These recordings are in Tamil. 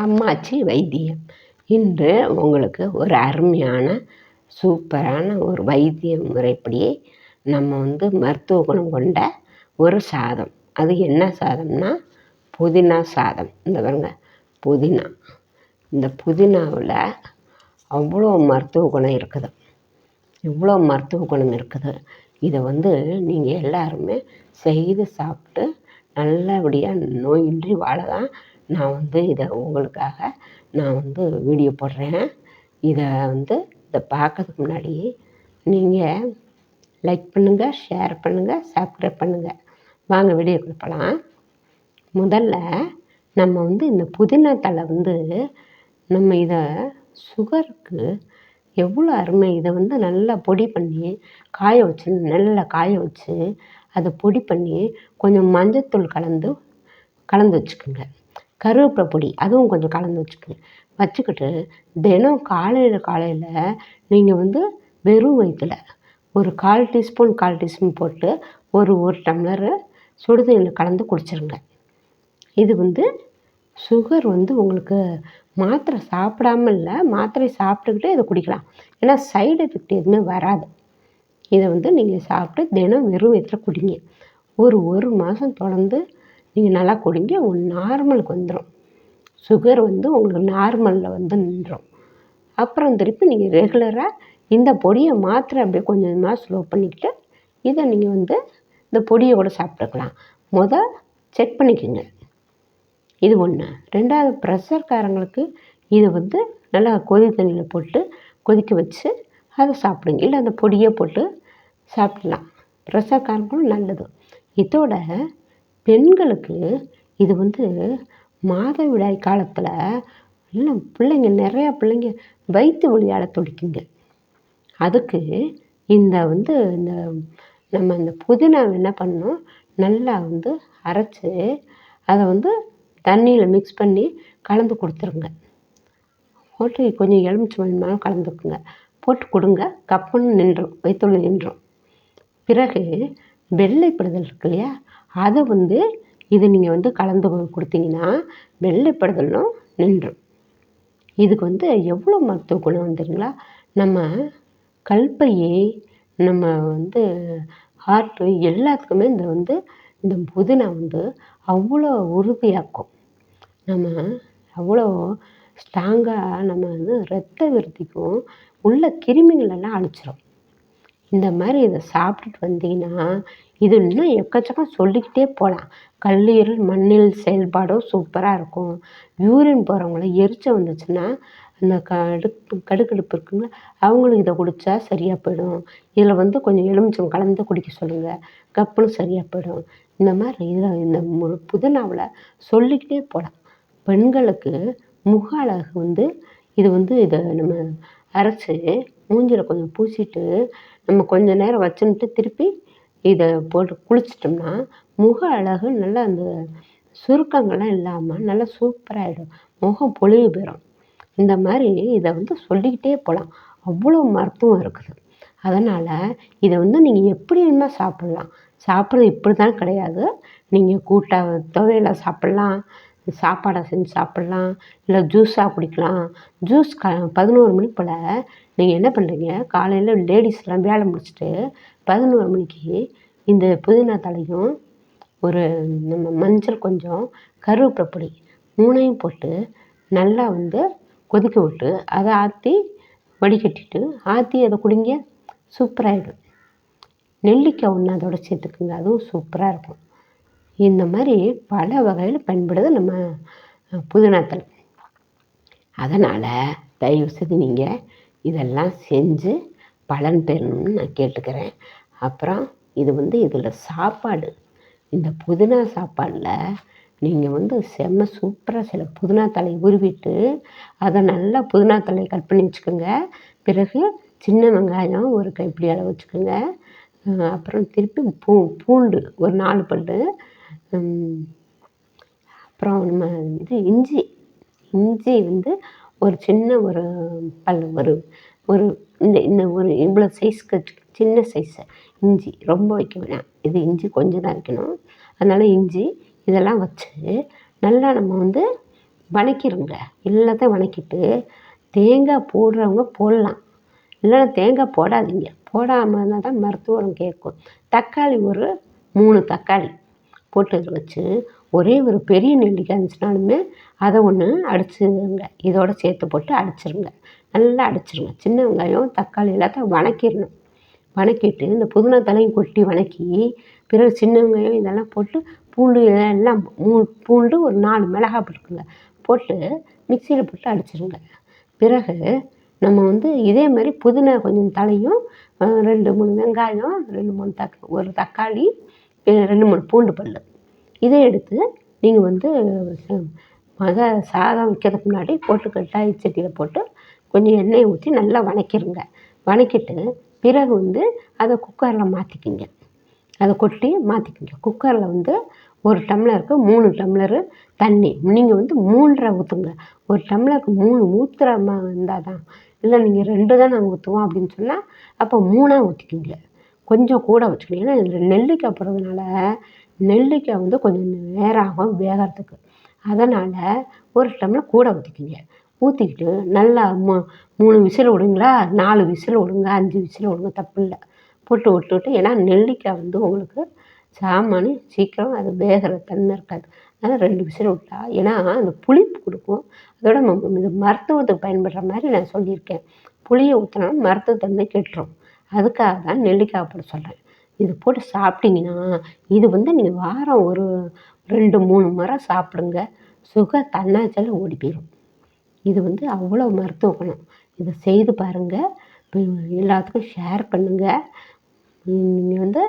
அம்மாச்சி வைத்தியம். இன்று உங்களுக்கு ஒரு அருமையான சூப்பரான ஒரு வைத்திய முறைப்படி நம்ம மருத்துவ குணம் கொண்ட ஒரு சாதம். அது என்ன சாதம்னா புதினா சாதம். இந்த பாருங்க புதினா. இந்த புதினாவில் அவ்வளோ மருத்துவ குணம் இருக்குது. இவ்வளோ மருத்துவ குணம் இருக்குது. இதை நீங்கள் எல்லாருமே செய்து சாப்பிட்டு நல்லபடியாக நோயின்றி வாழ தான் நான் இதை உங்களுக்காக நான் வீடியோ போடுறேன். இதை பார்க்கறதுக்கு முன்னாடி நீங்கள் லைக் பண்ணுங்கள், ஷேர் பண்ணுங்கள், சப்ஸ்கிரைப் பண்ணுங்கள். வாங்க வீடியோக்குள்ள போகலாம். முதல்ல நம்ம இந்த புதினா தழை நம்ம இதை சுகருக்கு எவ்வளோ அருமை. இதை நல்லா பொடி பண்ணி காய வச்சு, நல்லா காய வச்சு அதை பொடி பண்ணி கொஞ்சம் மஞ்சத்தூள் கலந்து வச்சுக்கோங்க. கருவேப்பிலை பொடி அதுவும் கொஞ்சம் கலந்து வச்சுக்கிட்டு தினம் காலையில் நீங்கள் வெறும் வயிற்றுல ஒரு 1/4 டீஸ்பூன் போட்டு ஒரு டம்ளர் சுடுதண்ணியில் கலந்து குடிச்சிருங்க. இது சுகர் உங்களுக்கு மாத்திரை சாப்பிடாமல் இல்லை, மாத்திரை சாப்பிட்டுக்கிட்டே இதை குடிக்கலாம். ஏன்னா சைடு எஃபெக்ட் எதுவுமே வராது. இதை நீங்கள் சாப்பிட்டு தினம் வெறும் வயிற்றுல குடிங்க. ஒரு மாதம் தொடர்ந்து நீங்கள் நல்லா குடிங்க. நார்மலுக்கு வந்துடும். சுகர் உங்களுக்கு நார்மலில் நின்றுடும். அப்புறம் திருப்பி நீங்கள் ரெகுலராக இந்த பொடியை மாத்திரை அப்படியே கொஞ்சம் கொஞ்சமாக ஸ்லோ பண்ணிக்கிட்டு இதை நீங்கள் இந்த பொடியை கூட சாப்பிட்டுக்கலாம். செக் பண்ணிக்கோங்க. இது ஒன்று. 2வது ப்ரெஷர்காரங்களுக்கு இதை நல்லா கொதி தண்ணியில் போட்டு கொதிக்க வச்சு அதை சாப்பிடுங்க. இல்லை அந்த பொடியை போட்டு சாப்பிடலாம். ப்ரெஷர்காரங்களும் நல்லது. இதோட பெண்களுக்கு இது மாதவிடாய் காலத்தில் இல்லை நிறையா பிள்ளைங்க வயிற்று வலியால் துடிக்குங்க. அதுக்கு இந்த நம்ம இந்த புதினாவை என்ன பண்ணணும், நல்லா அரைச்சி அதை தண்ணியில் மிக்ஸ் பண்ணி கலந்து கொடுத்துருங்க. போட்டு கொஞ்சம் எலுமிச்சம்பழம் கலந்துக்குங்க. போட்டு கொடுங்க. கப்புன்னு நின்றும், வயிற்று வலி நின்றும். பிறகு வெள்ளைப்படுதல் இருக்கு இல்லையா, அதை இதை நீங்கள் கலந்து கொடுத்தீங்கன்னா வெள்ளைப்படுதலும் நின்றும். இதுக்கு எவ்வளோ மருத்துவ குணம் தெரியுங்களா? நம்ம கல்பையை நம்ம ஹார்ட்டு எல்லாத்துக்குமே இந்த புதினா அவ்வளோ உறுதியாக்கும். நம்ம அவ்வளோ ஸ்ட்ராங்காக நம்ம ரத்த விருத்திக்கும் உள்ள கிருமிகளெல்லாம் அழிச்சிடும். இந்த மாதிரி இதை சாப்பிட்டுட்டு வந்தீங்கன்னா இது இன்னும் எக்கச்சக்கம் சொல்லிக்கிட்டே போகலாம். கல்லீரல் மண்ணீரல் செயல்பாடும் சூப்பராக இருக்கும். யூரின் போகிறவங்கள எரிச்சல் வந்துச்சுன்னா அந்த கடுக்கடுப்பு இருக்குங்க, அவங்களுக்கு இதை குடித்தா சரியாக போயிடும். இதில் கொஞ்சம் எலுமிச்சம் கலந்து குடிக்க சொல்லுங்கள். கப்புன்னு சரியாக போயிடும். இந்த மாதிரி இதில் இந்த புதினாவில் சொல்லிக்கிட்டே போகலாம். பெண்களுக்கு முக அழகு இது இதை நம்ம அரைச்சி மூஞ்சியில் கொஞ்சம் பூசிட்டு நம்ம கொஞ்சம் நேரம் வச்சுன்ட்டு திருப்பி இதை போட்டு குளிச்சிட்டோம்னா முக அழகு நல்லா அந்த சுருக்கங்கள்லாம் இல்லாமல் நல்லா சூப்பராகிடும். முகம் பொலிவு பெறும். இந்த மாதிரி இதை சொல்லிக்கிட்டே போகலாம். அவ்வளோ மருத்துவம் இருக்குது. அதனால் இதை நீங்கள் எப்படி வேணுமா சாப்பிட்லாம். சாப்பிட்றது இப்படி தான் கிடையாது. நீங்கள் துவையலை சாப்பிட்லாம், சாப்பாடை செஞ்சு சாப்பிட்லாம், இல்லை ஜூஸாக குடிக்கலாம். ஜூஸ் 11 மணி போல் நீங்கள் என்ன பண்ணுறீங்க, காலையில் லேடிஸ்லாம் வேலை முடிச்சுட்டு 11 மணிக்கு இந்த புதினா தழையும் ஒரு நம்ம மஞ்சள் கொஞ்சம் கருவேப்பிலை பொடி 3ஐயும் போட்டு நல்லா கொதிக்க விட்டு அதை ஆற்றி வடிகட்டிட்டு ஆற்றி அதை குடிங்க. சூப்பராகிடும். நெல்லிக்காய் ஒன்று அதோட சேர்த்துக்குங்க. அதுவும் சூப்பராக இருக்கும். இந்த மாதிரி பல வகையில் பயன்படுது நம்ம புதினா தழை. அதனால் தயவுசெய்து நீங்கள் இதெல்லாம் செஞ்சு பலன் பெறணும்னு நான் கேட்டுக்கிறேன். அப்புறம் இது இதில் சாப்பாடு, இந்த புதினா சாப்பாடில் நீங்கள் செம்ம சூப்பராக சில புதினா தழையை உருவிட்டு அதை நல்லா புதினா தழையை கட் பண்ணி வச்சுக்கோங்க. பிறகு சின்ன வெங்காயம் ஒரு கைப்பிடி அளவு வச்சுக்கோங்க. அப்புறம் திருப்பி பூண்டு ஒரு 4 பல்லு. அப்புறம் நம்ம இஞ்சி ஒரு சின்ன ஒரு பல், ஒரு இந்த ஒரு இவ்வளோ சைஸ்க்கு சின்ன சைஸு இஞ்சி, ரொம்ப வைக்க வேணாம். இது இஞ்சி கொஞ்சம் தான் வைக்கணும். அதனால் இஞ்சி இதெல்லாம் வச்சு நல்லா நம்ம வணக்கிடுங்க. எல்லாத்தையும் வணக்கிட்டு தேங்காய் போடுறவங்க போடலாம், இல்லைன்னா தேங்காய் போடாதீங்க. போடாமல் இருந்தால் தான் மருத்துவ குணம் கேட்கும். தக்காளி ஒரு 3 தக்காளி போட்டு வச்சு ஒரே ஒரு பெரிய நெல்லிக்காய் இருந்துச்சுனாலுமே அதை ஒன்று அடிச்சுருங்க, இதோட சேர்த்து போட்டு அடிச்சிருங்க, நல்லா அடிச்சிருங்க. சின்ன வெங்காயம் தக்காளி எல்லாத்தையும் வணக்கிடணும். வணக்கிட்டு இந்த புதினா தலையும் கொட்டி வணக்கி பிறகு சின்ன வெங்காயம் இதெல்லாம் போட்டு பூண்டு எல்லாம் பூண்டு ஒரு 4 மிளகாய் போட்டுக்குங்க, போட்டு மிக்சியில் போட்டு அடிச்சிருங்க. பிறகு நம்ம வந்து இதே மாதிரி புதினா கொஞ்சம் தலையும் 2 3 வெங்காயம் 2 3 ஒரு தக்காளி 2 3 பூண்டு பல் இதை எடுத்து நீங்கள் வந்து சாதம் வைக்கிறதுக்கு முன்னாடி போட்டு கட்டாயி சட்டியில் போட்டு கொஞ்சம் எண்ணெயை ஊற்றி நல்லா வணக்கிடுங்க. வணக்கிட்டு பிறகு வந்து அதை குக்கரில் மாற்றிக்கிங்க, அதை கொட்டி மாற்றிக்கிங்க. குக்கரில் வந்து 1 டம்ளருக்கு 3 டம்ளரு தண்ணி நீங்கள் வந்து 3.5 ஊற்றுங்க. 1 டம்ளருக்கு 3 ஊற்றுற இருந்தால் தான், இல்லை நீங்கள் 2 தான் நாங்கள் ஊற்றுவோம் அப்படின்னு சொன்னால் அப்போ 3ஆக ஊற்றிக்கிங்க. கொஞ்சம் கூட வச்சுக்கணும். ஏன்னா இதில் நெல்லிக்காய் போடுறதுனால நெல்லிக்காய் வந்து கொஞ்சம் நேரம் ஆகும் வேகிறதுக்கு. அதனால் 1 டம்ளர் கூட ஊற்றிக்கிங்க. ஊற்றிக்கிட்டு நல்லா 3 விசில் விடுங்களா, 4 விசில் விடுங்க, 5 விசில் விடுங்க, தப்பு இல்லை. போட்டு விட்டுவிட்டு, ஏன்னா நெல்லிக்காய் வந்து உங்களுக்கு சாமானு சீக்கிரம் அது வேகிற தன்மை இருக்காது. அதனால் 2 விசில் விட்டா, ஏன்னா அந்த புளிப்பு கொடுக்கும். அதோட இது மருத்துவத்துக்கு பயன்படுற மாதிரி நான் சொல்லியிருக்கேன். புளியை ஊற்றினா மருத்துவத்தன்மை கெட்டுரும். அதுக்காக தான் நெல்லிக்காய் போட சொல்கிறேன். இது போட்டு சாப்பிட்டிங்கன்னா இது வந்து நீங்கள் வாரம் ஒரு 2 3 முறை சாப்பிடுங்க. சுகர் தன்னாச்சல் ஓடி போயிடும். இது வந்து அவ்வளோ மருத்துவ குணம். இதை செய்து பாருங்கள். எல்லாத்துக்கும் ஷேர் பண்ணுங்கள். நீங்கள் வந்து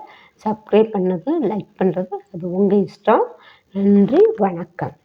சப்ஸ்கிரைப் பண்ணது, லைக் பண்ணுறது அது உங்கள் இஷ்டம். நன்றி, வணக்கம்.